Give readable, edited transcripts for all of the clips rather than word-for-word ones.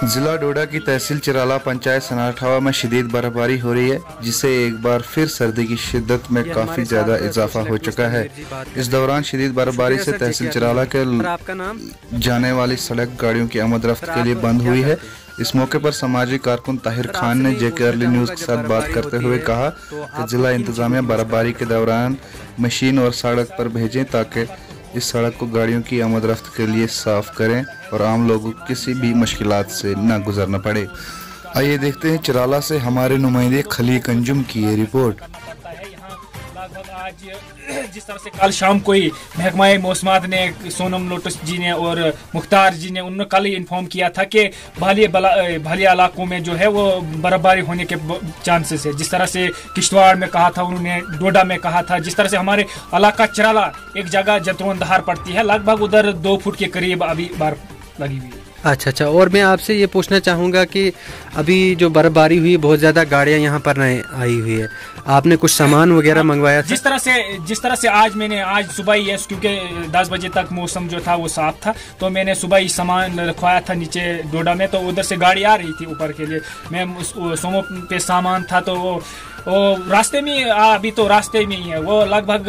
जिला डोडा की तहसील चिराला पंचायत सनाठावा में शदीद बर्फबारी हो रही है, जिससे एक बार फिर सर्दी की शिद्दत में काफी ज्यादा इजाफा हो चुका है। इस दौरान शदीद बर्फबारी से तहसील चिराला के जाने वाली सड़क गाड़ियों की आमद-रफ्त के लिए बंद हुई है। इस मौके पर समाजी कारकुन ताहिर खान ने जेके अर्ली न्यूज के साथ बात करते हुए कहा कि जिला इंतजामिया बर्फबारी के दौरान मशीन और सड़क पर भेजें ताकि इस सड़क को गाड़ियों की आमद-रफ्त के लिए साफ करें और आम लोगों को किसी भी मुश्किलात से न गुजरना पड़े। आइए देखते हैं चिराला से हमारे नुमाइंदे खलीक अंजुम की ये रिपोर्ट। आज जिस तरह से कल शाम को ही महकमा मौसमात ने सोनम लोटस जी ने और मुख्तार जी ने उन्होंने कल ही इन्फॉर्म किया था कि भालिया इलाकों में जो है वो बर्फबारी होने के चांसेस है। जिस तरह से किश्तवाड़ में कहा था उन्होंने, डोडा में कहा था, जिस तरह से हमारे इलाका चिराला एक जगह जतरोन दहार पड़ती है, लगभग उधर 2 फुट के करीब अभी बर्फ लगी हुई है। अच्छा, और मैं आपसे ये पूछना चाहूँगा कि अभी जो बर्फबारी हुई बहुत ज़्यादा गाड़ियाँ यहाँ पर आई हुई है, आपने कुछ सामान वगैरह मंगवाया था? जिस तरह से आज सुबह ही है, क्योंकि 10 बजे तक मौसम जो था वो साफ था, तो मैंने सुबह ही सामान रखवाया था नीचे डोडा में। तो उधर से गाड़ी आ रही थी ऊपर के लिए, मैं सोमो पे सामान था तो वो रास्ते में अभी तो रास्ते में ही है, वो लगभग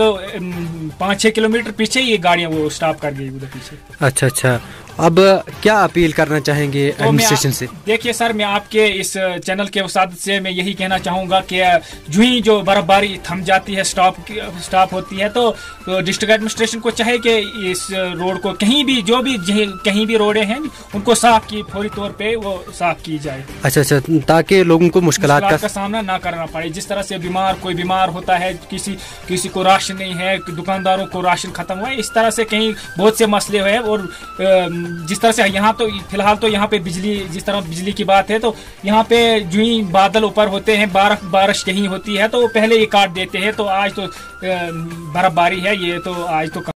5-6 किलोमीटर पीछे ही गाड़ियाँ वो स्टॉप कर गई उधर पीछे। अच्छा, अब क्या अपील करना चाहेंगे एडमिनिस्ट्रेशन से? देखिए सर, मैं आपके इस चैनल के वसादत से मैं यही कहना चाहूँगा कि जो ही जो बर्फबारी थम जाती है, स्टॉप होती है, तो डिस्ट्रिक्ट एडमिनिस्ट्रेशन को चाहे कि इस रोड को कहीं भी रोडें हैं उनको साफ की फौरी तौर पे वो साफ की जाए। अच्छा, ताकि लोगों को मुश्किलात का सामना ना करना पड़े। जिस तरह से कोई बीमार होता है, किसी को राशन नहीं है, दुकानदारों को राशन खत्म हुआ है, इस तरह से कहीं बहुत से मसले हुए। और जिस तरह से यहाँ तो फिलहाल तो यहाँ पे जिस तरह बिजली की बात है, तो यहाँ पे जो ही बादल ऊपर होते हैं, बारिश कहीं होती है तो पहले ये काट देते हैं। तो आज तो बर्फबारी है, ये तो आज तो